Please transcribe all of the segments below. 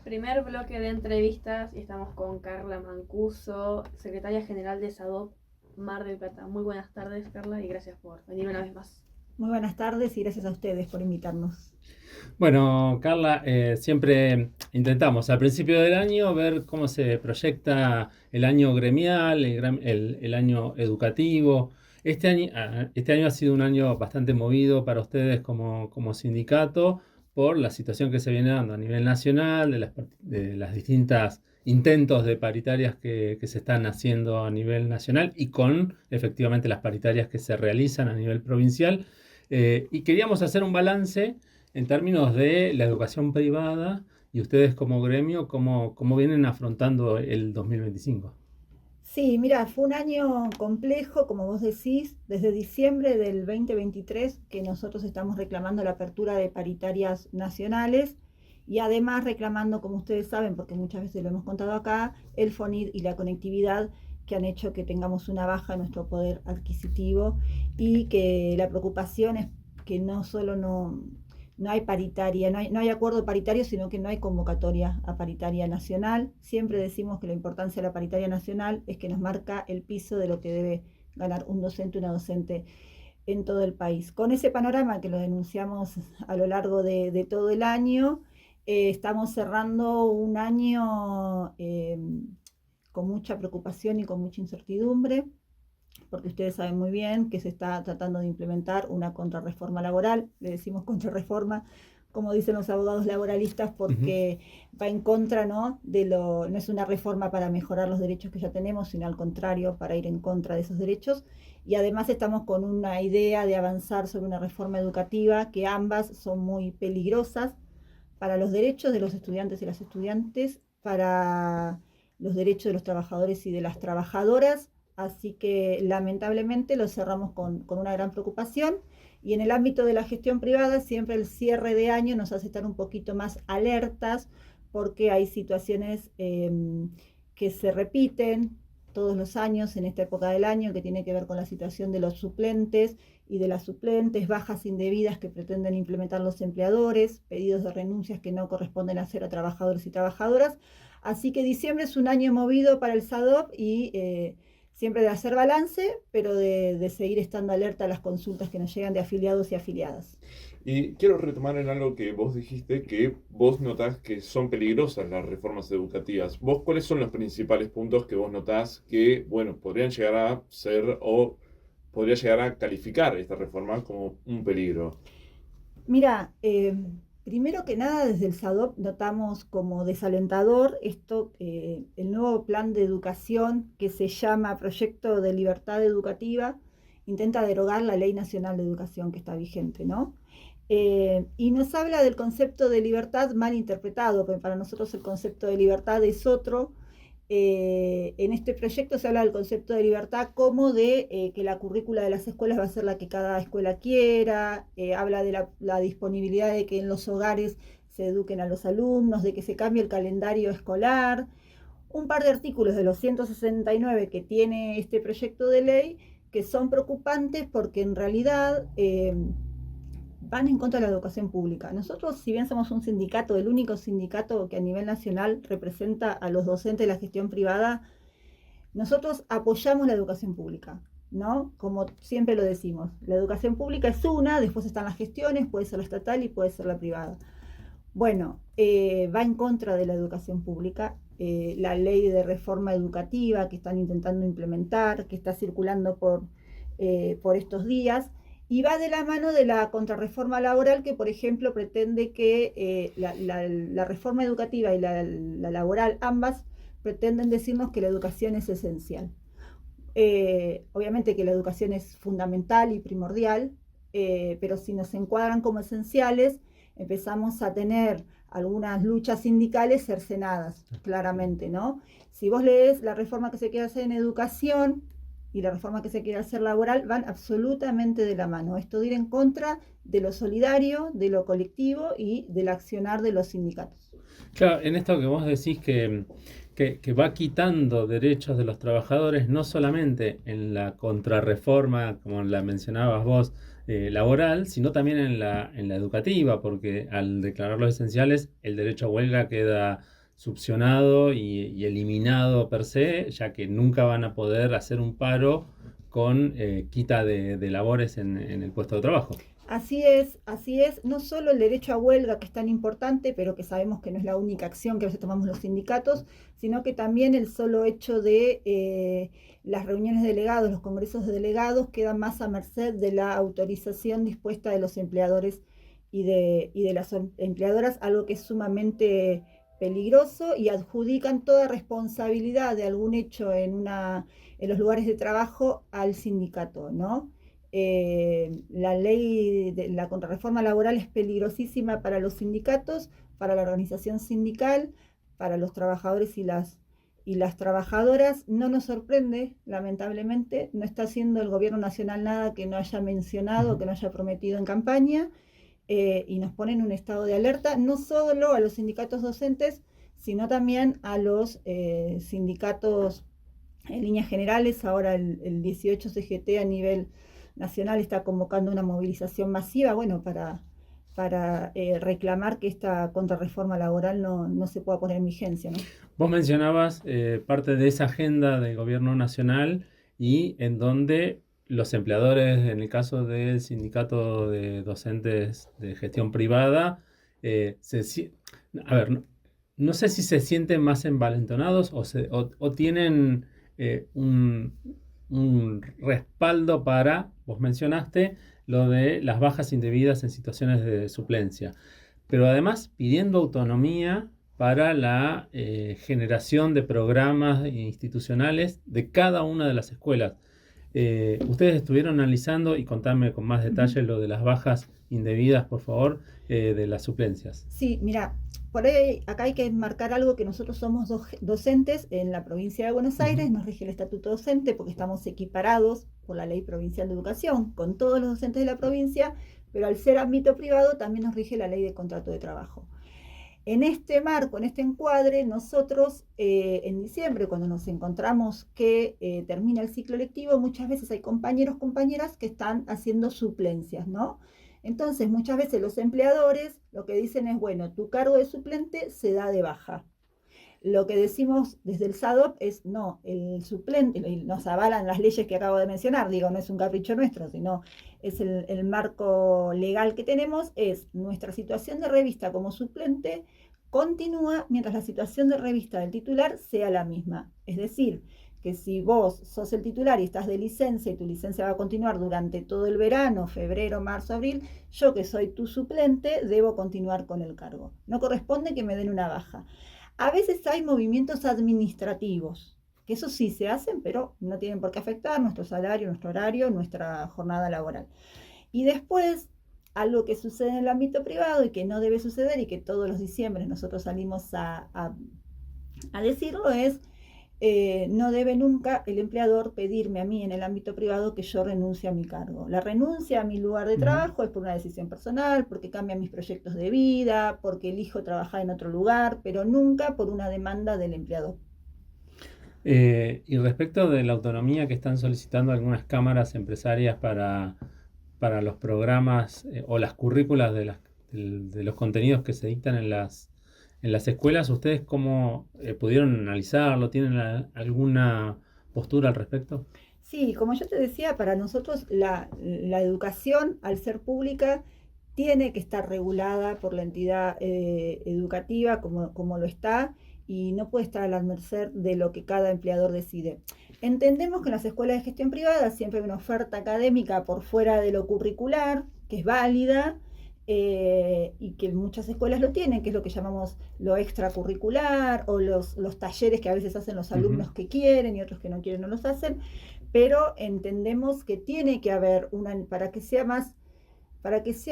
Primer bloque de entrevistas y estamos con Carla Mancuso, secretaria general de SADOP Mar del Plata. Muy buenas tardes, Carla, y gracias por venir una vez más. Muy buenas tardes y gracias a ustedes por invitarnos. Bueno, Carla, siempre intentamos al principio del año ver cómo se proyecta el año gremial, el año educativo. Este año ha sido un año bastante movido para ustedes como sindicato por la situación que se viene dando a nivel nacional, de las distintas intentos de paritarias que se están haciendo a nivel nacional y con efectivamente las paritarias que se realizan a nivel provincial. Y queríamos hacer un balance en términos de la educación privada y ustedes como gremio, ¿cómo vienen afrontando el 2025? Sí, mira, fue un año complejo, como vos decís, desde diciembre del 2023 que nosotros estamos reclamando la apertura de paritarias nacionales y además reclamando, como ustedes saben, porque muchas veces lo hemos contado acá, el FONID y la conectividad que han hecho que tengamos una baja en nuestro poder adquisitivo y que la preocupación es que no solo no hay paritaria, no hay acuerdo paritario, sino que no hay convocatoria a paritaria nacional. Siempre decimos que la importancia de la paritaria nacional es que nos marca el piso de lo que debe ganar un docente, una docente en todo el país. Con ese panorama que lo denunciamos a lo largo de todo el año, estamos cerrando un año con mucha preocupación y con mucha incertidumbre, porque ustedes saben muy bien que se está tratando de implementar una contrarreforma laboral. Le decimos contrarreforma, como dicen los abogados laboralistas, Ujú. porque va en contra, ¿no? No es una reforma para mejorar los derechos que ya tenemos, sino al contrario, para ir en contra de esos derechos. Y además estamos con una idea de avanzar sobre una reforma educativa, que ambas son muy peligrosas para los derechos de los estudiantes y las estudiantes, para los derechos de los trabajadores y de las trabajadoras. Así que lamentablemente lo cerramos con una gran preocupación. Y en el ámbito de la gestión privada, siempre el cierre de año nos hace estar un poquito más alertas, porque hay situaciones que se repiten todos los años en esta época del año, que tiene que ver con la situación de los suplentes y de las suplentes, bajas indebidas que pretenden implementar los empleadores, pedidos de renuncias que no corresponden hacer a trabajadores y trabajadoras. Así que diciembre es un año movido para el SADOP y siempre de hacer balance, pero de seguir estando alerta a las consultas que nos llegan de afiliados y afiliadas. Y quiero retomar en algo que vos dijiste, que vos notás que son peligrosas las reformas educativas. ¿Vos cuáles son los principales puntos que vos notás que, bueno, podrían llegar a ser o podría llegar a calificar esta reforma como un peligro? Mira, primero que nada desde el SADOP notamos como desalentador esto, el nuevo plan de educación que se llama Proyecto de Libertad Educativa, intenta derogar la Ley Nacional de Educación que está vigente, ¿no? Y nos habla del concepto de libertad mal interpretado, porque para nosotros el concepto de libertad es otro. En este proyecto se habla del concepto de libertad como de que la currícula de las escuelas va a ser la que cada escuela quiera, habla de la disponibilidad de que en los hogares se eduquen a los alumnos, de que se cambie el calendario escolar, un par de artículos de los 169 que tiene este proyecto de ley que son preocupantes porque en realidad van en contra de la educación pública. Nosotros, si bien somos un sindicato, el único sindicato que a nivel nacional representa a los docentes de la gestión privada, nosotros apoyamos la educación pública, ¿no? Como siempre lo decimos, la educación pública es una, después están las gestiones, puede ser la estatal y puede ser la privada. Bueno, va en contra de la educación pública, la ley de reforma educativa que están intentando implementar, que está circulando por estos días, y va de la mano de la contrarreforma laboral que, por ejemplo, pretende que la reforma educativa y la laboral, ambas, pretenden decirnos que la educación es esencial. Obviamente que la educación es fundamental y primordial, pero si nos encuadran como esenciales, empezamos a tener algunas luchas sindicales cercenadas, claramente, ¿no? Si vos lees la reforma que se quiere hacer en educación y la reforma que se quiere hacer laboral, van absolutamente de la mano. Esto de ir en contra de lo solidario, de lo colectivo y del accionar de los sindicatos. Claro, en esto que vos decís que va quitando derechos de los trabajadores, no solamente en la contrarreforma, como la mencionabas vos, laboral, sino también en la educativa, porque al declararlos esenciales, el derecho a huelga queda subsanado y eliminado per se, ya que nunca van a poder hacer un paro con quita de labores en el puesto de trabajo. Así es, no solo el derecho a huelga, que es tan importante, pero que sabemos que no es la única acción que a veces tomamos los sindicatos, sino que también el solo hecho de las reuniones de delegados, los congresos de delegados, quedan más a merced de la autorización dispuesta de los empleadores y de las empleadoras, algo que es sumamente peligroso, y adjudican toda responsabilidad de algún hecho en los lugares de trabajo al sindicato, ¿no? La ley de la contrarreforma laboral es peligrosísima para los sindicatos, para la organización sindical, para los trabajadores y las trabajadoras. No nos sorprende, lamentablemente, no está haciendo el gobierno nacional nada que no haya mencionado, que no haya prometido en campaña, y nos pone en un estado de alerta, no solo a los sindicatos docentes, sino también a los sindicatos en líneas generales. Ahora el 18 CGT a nivel nacional está convocando una movilización masiva, bueno, para reclamar que esta contrarreforma laboral no se pueda poner en vigencia, ¿no? Vos mencionabas parte de esa agenda del gobierno nacional y en donde los empleadores, en el caso del sindicato de docentes de gestión privada, a ver, no sé si se sienten más envalentonados o tienen un respaldo para, vos mencionaste, lo de las bajas indebidas en situaciones de suplencia, pero además pidiendo autonomía para la generación de programas institucionales de cada una de las escuelas. Ustedes estuvieron analizando, y contame con más detalle lo de las bajas indebidas, por favor, de las suplencias. Sí, mira, por ahí acá hay que marcar algo, que nosotros somos docentes en la provincia de Buenos Aires, nos rige el estatuto docente porque estamos equiparados por la Ley Provincial de Educación con todos los docentes de la provincia, pero al ser ámbito privado también nos rige la Ley de Contrato de Trabajo. En este marco, en este encuadre, nosotros en diciembre, cuando nos encontramos que termina el ciclo lectivo, muchas veces hay compañeros, compañeras que están haciendo suplencias, ¿no? Entonces, muchas veces los empleadores lo que dicen es, bueno, tu cargo de suplente se da de baja. Lo que decimos desde el SADOP es, no, el suplente, y nos avalan las leyes que acabo de mencionar, digo, no es un capricho nuestro, sino es el marco legal que tenemos, es nuestra situación de revista como suplente continúa mientras la situación de revista del titular sea la misma. Es decir, que si vos sos el titular y estás de licencia y tu licencia va a continuar durante todo el verano, febrero, marzo, abril, yo que soy tu suplente debo continuar con el cargo. No corresponde que me den una baja. A veces hay movimientos administrativos, que eso sí se hacen, pero no tienen por qué afectar nuestro salario, nuestro horario, nuestra jornada laboral. Y después, algo que sucede en el ámbito privado y que no debe suceder y que todos los diciembres nosotros salimos a decirlo es, no debe nunca el empleador pedirme a mí en el ámbito privado que yo renuncie a mi cargo. La renuncia a mi lugar de trabajo es por una decisión personal, porque cambian mis proyectos de vida, porque elijo trabajar en otro lugar, pero nunca por una demanda del empleador. Y respecto de la autonomía que están solicitando algunas cámaras empresarias para los programas o las currículas de los contenidos que se dictan en las escuelas, ¿ustedes cómo pudieron analizarlo? ¿Tienen alguna postura al respecto? Sí, como yo te decía, para nosotros la educación, al ser pública, tiene que estar regulada por la entidad educativa como lo está, y no puede estar a la merced de lo que cada empleador decide. Entendemos que en las escuelas de gestión privada siempre hay una oferta académica por fuera de lo curricular, que es válida, y que muchas escuelas lo tienen, que es lo que llamamos lo extracurricular, o los talleres que a veces hacen los alumnos que quieren y otros que no quieren no los hacen, pero entendemos que tiene que haber para que sea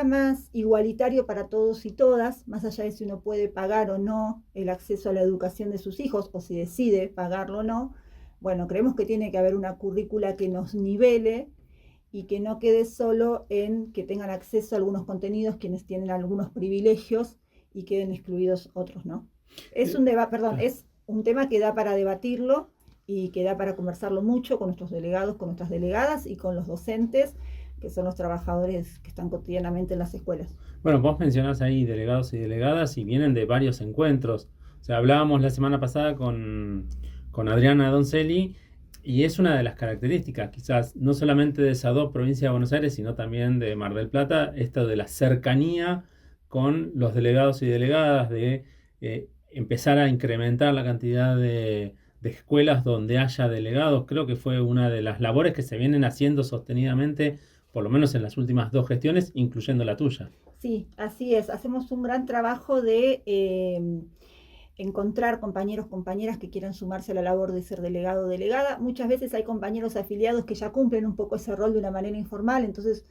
más igualitario para todos y todas, más allá de si uno puede pagar o no el acceso a la educación de sus hijos, o si decide pagarlo o no. Bueno, creemos que tiene que haber una currícula que nos nivele y que no quede solo en que tengan acceso a algunos contenidos quienes tienen algunos privilegios y queden excluidos otros, ¿no? Es un tema que da para debatirlo y que da para conversarlo mucho con nuestros delegados, con nuestras delegadas y con los docentes, que son los trabajadores que están cotidianamente en las escuelas. Bueno, vos mencionás ahí delegados y delegadas y vienen de varios encuentros. O sea, hablábamos la semana pasada con Adriana Doncelli y es una de las características, quizás no solamente de SADOP, provincia de Buenos Aires, sino también de Mar del Plata, esto de la cercanía con los delegados y delegadas, de empezar a incrementar la cantidad de escuelas donde haya delegados. Creo que fue una de las labores que se vienen haciendo sostenidamente, por lo menos en las últimas 2 gestiones, incluyendo la tuya. Sí, así es. Hacemos un gran trabajo de encontrar compañeros, compañeras que quieran sumarse a la labor de ser delegado o delegada. Muchas veces hay compañeros afiliados que ya cumplen un poco ese rol de una manera informal, entonces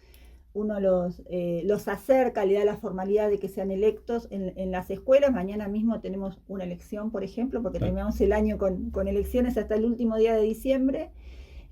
uno los acerca, le da la formalidad de que sean electos en las escuelas. Mañana mismo tenemos una elección, por ejemplo, porque terminamos el año con elecciones hasta el último día de diciembre.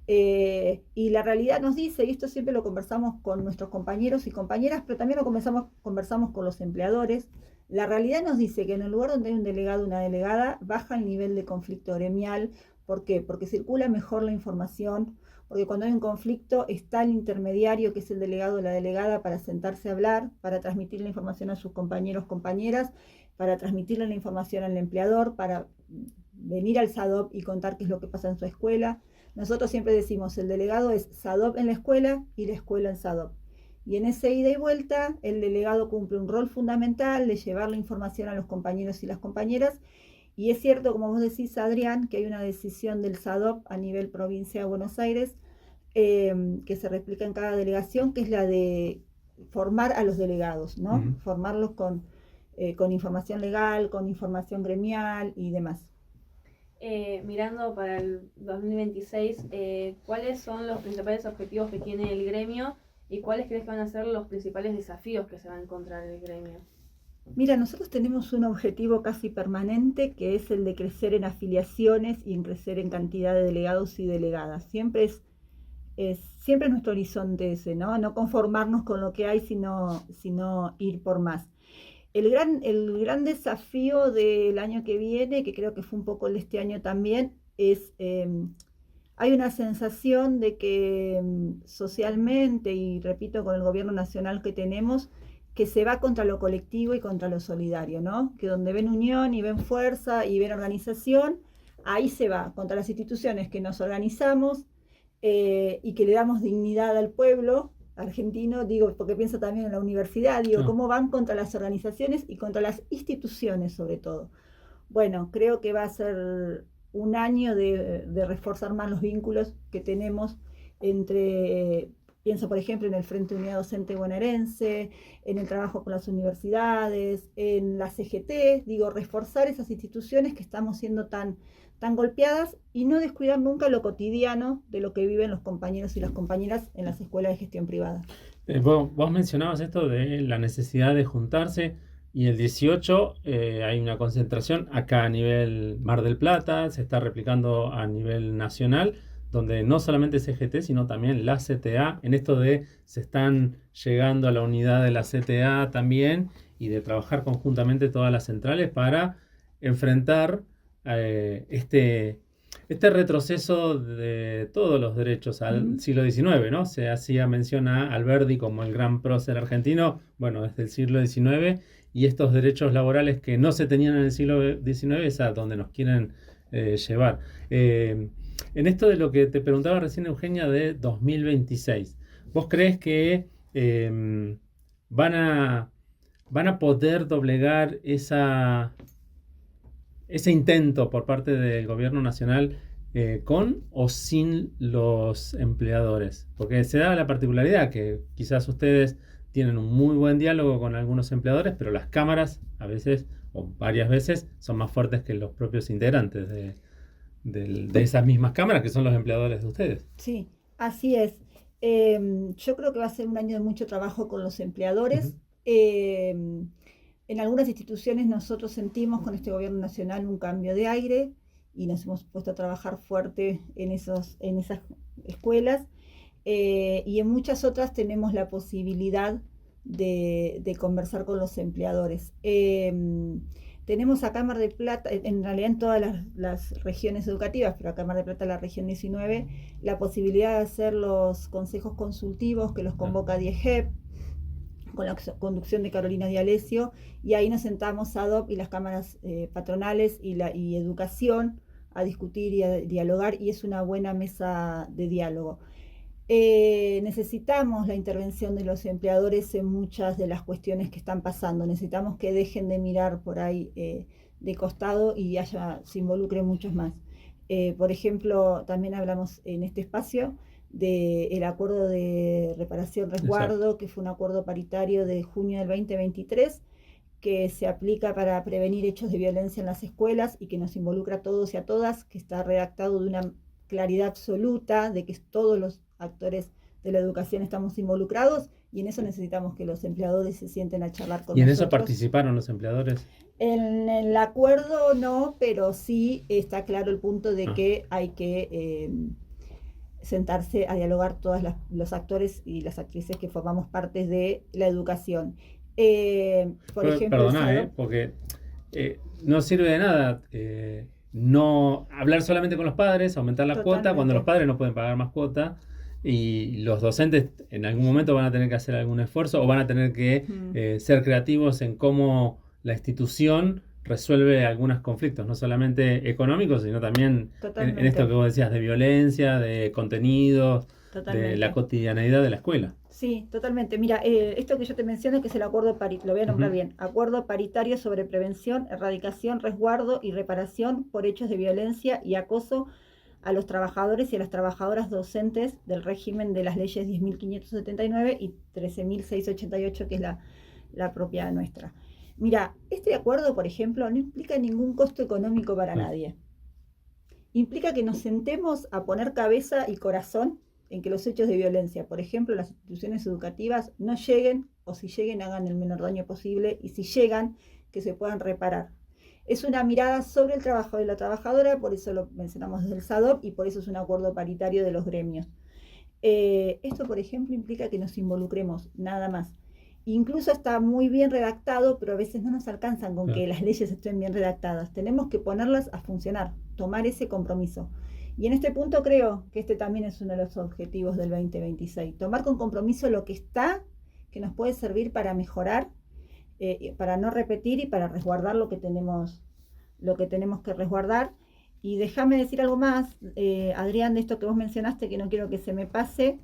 Y la realidad nos dice, y esto siempre lo conversamos con nuestros compañeros y compañeras, pero también lo conversamos con los empleadores, la realidad nos dice que en el lugar donde hay un delegado o una delegada baja el nivel de conflicto gremial. ¿Por qué? Porque circula mejor la información, porque cuando hay un conflicto está el intermediario, que es el delegado o la delegada, para sentarse a hablar, para transmitir la información a sus compañeros, compañeras, para transmitirle la información al empleador, para venir al SADOP y contar qué es lo que pasa en su escuela. Nosotros siempre decimos, el delegado es SADOP en la escuela y la escuela en SADOP. Y en ese ida y vuelta, el delegado cumple un rol fundamental de llevar la información a los compañeros y las compañeras. Y es cierto, como vos decís, Adrián, que hay una decisión del SADOP a nivel provincia de Buenos Aires, que se replica en cada delegación, que es la de formar a los delegados, ¿no? Uh-huh. Formarlos con información legal, con información gremial y demás. Mirando para el 2026, ¿cuáles son los principales objetivos que tiene el gremio y cuáles crees que van a ser los principales desafíos que se va a encontrar el gremio? Mira, nosotros tenemos un objetivo casi permanente, que es el de crecer en afiliaciones y en crecer en cantidad de delegados y delegadas. Siempre es nuestro horizonte ese, ¿no? No conformarnos con lo que hay, sino ir por más. El gran desafío del año que viene, que creo que fue un poco el de este año también, es hay una sensación de que socialmente, y repito, con el gobierno nacional que tenemos, que se va contra lo colectivo y contra lo solidario, ¿no? Que donde ven unión y ven fuerza y ven organización, ahí se va, contra las instituciones que nos organizamos y que le damos dignidad al pueblo argentino, digo, porque pienso también en la universidad, digo, cómo van contra las organizaciones y contra las instituciones sobre todo. Bueno, creo que va a ser un año de reforzar más los vínculos que tenemos entre, pienso por ejemplo en el Frente Unidad Docente Bonaerense, en el trabajo con las universidades, en la CGT, digo, reforzar esas instituciones que estamos siendo tan golpeadas y no descuidar nunca lo cotidiano de lo que viven los compañeros y las compañeras en las escuelas de gestión privada. Vos mencionabas esto de la necesidad de juntarse y el 18 hay una concentración acá a nivel Mar del Plata, se está replicando a nivel nacional, donde no solamente CGT, sino también la CTA, en esto de se están llegando a la unidad de la CTA también y de trabajar conjuntamente todas las centrales para enfrentar este retroceso de todos los derechos al siglo XIX, ¿no? Se hacía mención a Alberdi como el gran prócer argentino, bueno, desde el siglo XIX, y estos derechos laborales que no se tenían en el siglo XIX es a donde nos quieren llevar. En esto de lo que te preguntaba recién, Eugenia, de 2026, ¿vos crees que van a poder doblegar ese intento por parte del gobierno nacional con o sin los empleadores? Porque se da la particularidad que quizás ustedes tienen un muy buen diálogo con algunos empleadores, pero las cámaras a veces o varias veces son más fuertes que los propios integrantes de esas mismas cámaras que son los empleadores de ustedes. Sí, así es. Yo creo que va a ser un año de mucho trabajo con los empleadores. En algunas instituciones nosotros sentimos con este gobierno nacional un cambio de aire y nos hemos puesto a trabajar fuerte en esas escuelas y en muchas otras tenemos la posibilidad de conversar con los empleadores. Tenemos acá en Mar del Plata, en realidad en todas las regiones educativas, pero acá en Mar del Plata, la región 19, la posibilidad de hacer los consejos consultivos que los convoca DIEGEP, con la conducción de Carolina D'Alessio, y ahí nos sentamos SADOP y las cámaras patronales y educación a discutir y a dialogar, y es una buena mesa de diálogo. Necesitamos la intervención de los empleadores en muchas de las cuestiones que están pasando. Necesitamos que dejen de mirar por ahí de costado y se involucren muchos más. Por ejemplo, también hablamos en este espacio del acuerdo de reparación-resguardo, que fue un acuerdo paritario de junio del 2023, que se aplica para prevenir hechos de violencia en las escuelas y que nos involucra a todos y a todas, que está redactado de una claridad absoluta de que todos los actores de la educación estamos involucrados, y en eso necesitamos que los empleadores se sienten a charlar con nosotros. ¿Y en eso participaron los empleadores? En el acuerdo no, pero sí está claro el punto de que hay que sentarse a dialogar todos los actores y las actrices que formamos parte de la educación. Por ejemplo, perdona, porque no sirve de nada no hablar solamente con los padres, aumentar la cuota cuando los padres no pueden pagar más cuota, y los docentes en algún momento van a tener que hacer algún esfuerzo o van a tener que ser creativos en cómo la institución resuelve algunos conflictos, no solamente económicos, sino también en esto que vos decías de violencia, de contenidos, de la cotidianeidad de la escuela. Sí, totalmente. Mira, esto que yo te menciono, que es el acuerdo paritario, lo voy a nombrar bien, acuerdo paritario sobre prevención, erradicación, resguardo y reparación por hechos de violencia y acoso a los trabajadores y a las trabajadoras docentes del régimen de las leyes 10.579 y 13.688, que es la propia nuestra. Mira, este acuerdo, por ejemplo, no implica ningún costo económico para nadie. Implica que nos sentemos a poner cabeza y corazón en que los hechos de violencia, por ejemplo, las instituciones educativas, no lleguen, o si lleguen, hagan el menor daño posible, y si llegan, que se puedan reparar. Es una mirada sobre el trabajo de la trabajadora, por eso lo mencionamos desde el SADOP, y por eso es un acuerdo paritario de los gremios. Esto, por ejemplo, implica que nos involucremos, nada más. Incluso está muy bien redactado, pero a veces no nos alcanzan con que las leyes estén bien redactadas. Tenemos que ponerlas a funcionar, tomar ese compromiso. Y en este punto creo que este también es uno de los objetivos del 2026. Tomar con compromiso lo que está, que nos puede servir para mejorar, para no repetir y para resguardar lo que tenemos que resguardar. Y déjame decir algo más, Adrián, de esto que vos mencionaste, que no quiero que se me pase.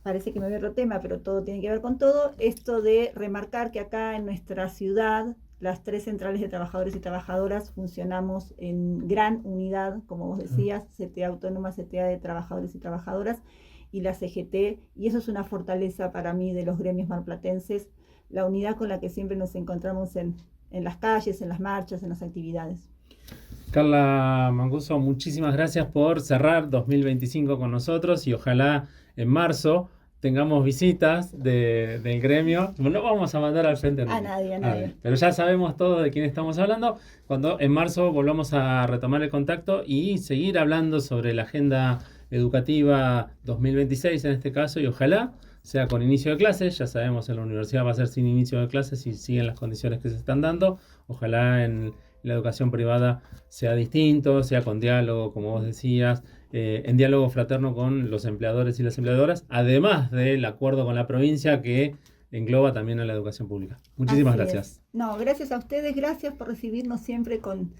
Parece que me voy a otro tema, pero todo tiene que ver con todo. Esto de remarcar que acá en nuestra ciudad, las 3 centrales de trabajadores y trabajadoras funcionamos en gran unidad, como vos decías, CTA Autónoma, CTA de Trabajadores y Trabajadoras, y la CGT, y eso es una fortaleza para mí de los gremios marplatenses, la unidad con la que siempre nos encontramos en las calles, en las marchas, en las actividades. Carla Mancuso, muchísimas gracias por cerrar 2025 con nosotros, y ojalá en marzo tengamos visitas del gremio. No vamos a mandar al frente a nadie. Pero ya sabemos todo de quién estamos hablando. Cuando en marzo volvamos a retomar el contacto y seguir hablando sobre la agenda educativa 2026 en este caso, y ojalá sea con inicio de clases. Ya sabemos, en la universidad va a ser sin inicio de clases si siguen las condiciones que se están dando. Ojalá en la educación privada sea distinto, sea con diálogo, como vos decías, en diálogo fraterno con los empleadores y las empleadoras, además del acuerdo con la provincia que engloba también a la educación pública. Muchísimas gracias. No, gracias a ustedes, gracias por recibirnos siempre con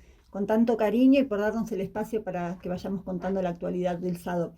tanto cariño y por darnos el espacio para que vayamos contando la actualidad del SADOP.